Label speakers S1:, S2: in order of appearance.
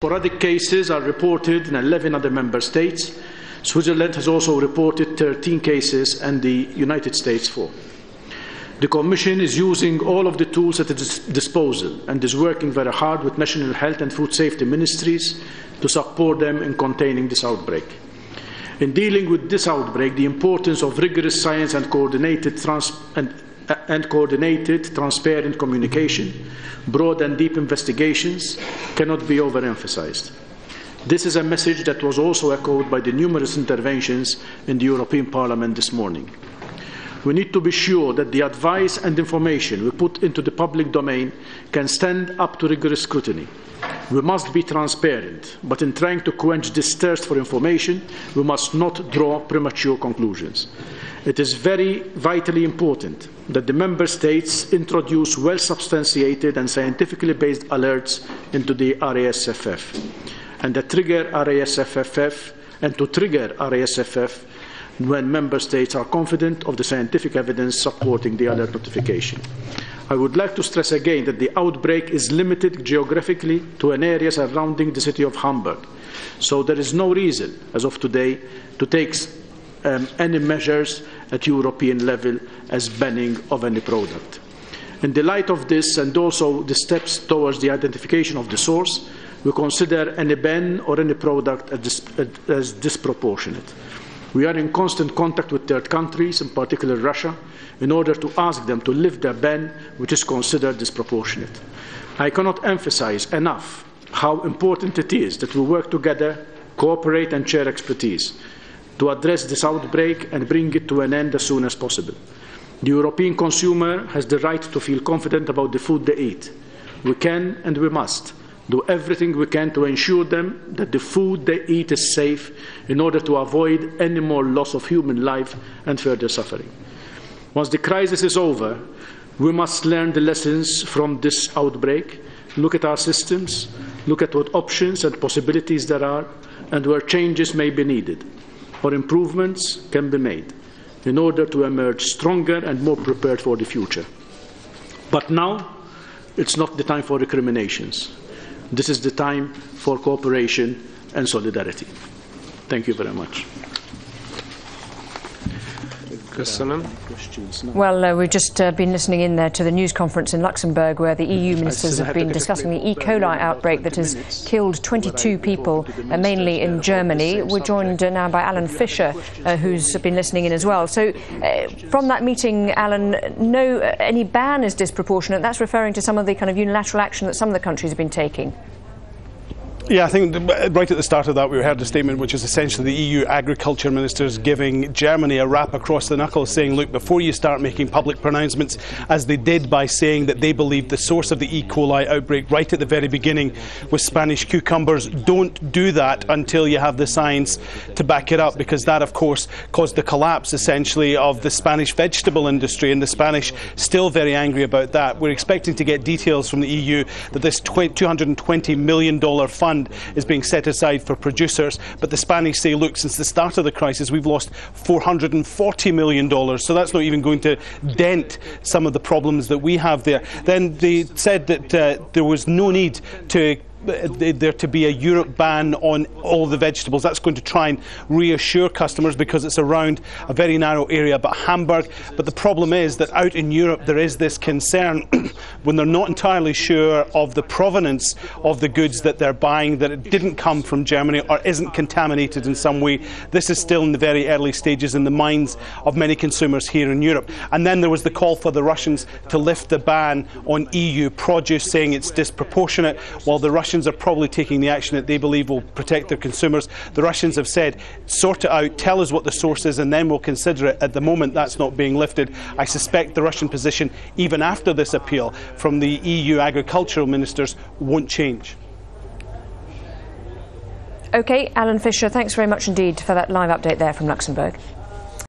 S1: Sporadic cases are reported in 11 other member states. Switzerland has also reported 13 cases and the United States 4. The Commission is using all of the tools at its disposal and is working very hard with national health and food safety ministries to support them in containing this outbreak. In dealing with this outbreak, the importance of rigorous science and coordinated, transparent communication, broad and deep investigations cannot be overemphasized. This is a message that was also echoed by the numerous interventions in the European Parliament this morning. We need to be sure that the advice and information we put into the public domain can stand up to rigorous scrutiny. We must be transparent, but in trying to quench this thirst for information, we must not draw premature conclusions. It is vitally important that the Member States introduce well-substantiated and scientifically based alerts into the RASFF, and to trigger RASFF when Member States are confident of the scientific evidence supporting the alert notification. I would like to stress again that the outbreak is limited geographically to an area surrounding the city of Hamburg, so there is no reason, as of today, to take any measures at European level as banning of any product. In the light of this, and also the steps towards the identification of the source, we consider any ban or any product as disproportionate. We are in constant contact with third countries, in particular Russia, in order to ask them to lift their ban, which is considered disproportionate. I cannot emphasize enough how important it is that we work together, cooperate and share expertise to address this outbreak and bring it to an end as soon as possible. The European consumer has the right to feel confident about the food they eat. We can and we must do everything we can to ensure them that the food they eat is safe in order to avoid any more loss of human life and further suffering. Once the crisis is over, we must learn the lessons from this outbreak, look at our systems, look at what options and possibilities there are, and where changes may be needed or improvements can be made in order to emerge stronger and more prepared for the future. But now, it's not the time for recriminations. This is the time for cooperation and solidarity. Thank you very much.
S2: Well, we've just been listening in there to the news conference in Luxembourg where the EU ministers have been discussing the E.coli outbreak that has killed 22 people, mainly in Germany. We're joined now by Alan Fisher, who's been listening in as well. So from that meeting, Alan, any ban is disproportionate. That's referring to some of the kind of unilateral action that some of the countries have been taking.
S3: Yeah, I think right at the start of that we heard a statement which is essentially the EU agriculture ministers giving Germany a rap across the knuckles, saying, look, before you start making public pronouncements, as they did by saying that they believed the source of the E. coli outbreak right at the very beginning was Spanish cucumbers, don't do that until you have the science to back it up, because that, of course, caused the collapse, essentially, of the Spanish vegetable industry, and the Spanish still very angry about that. We're expecting to get details from the EU that this $220 million fund is being set aside for producers, but the Spanish say, look, since the start of the crisis we've lost $440 million, so that's not even going to dent some of the problems that we have there. Then they said that there was no need to there to be a Europe ban on all the vegetables. That's going to try and reassure customers because it's around a very narrow area but Hamburg. But the problem is that out in Europe there is this concern when they're not entirely sure of the provenance of the goods that they're buying, that it didn't come from Germany or isn't contaminated in some way. This is still in the very early stages in the minds of many consumers here in Europe. And then there was the call for the Russians to lift the ban on EU produce, saying it's disproportionate, while the Russians are probably taking the action that they believe will protect their consumers. The Russians have said, sort it out, tell us what the source is, and then we'll consider it. At the moment, that's not being lifted. I suspect the Russian position, even after this appeal from the EU agricultural ministers, won't change.
S2: OK, Alan Fisher, thanks very much indeed for that live update there from Luxembourg.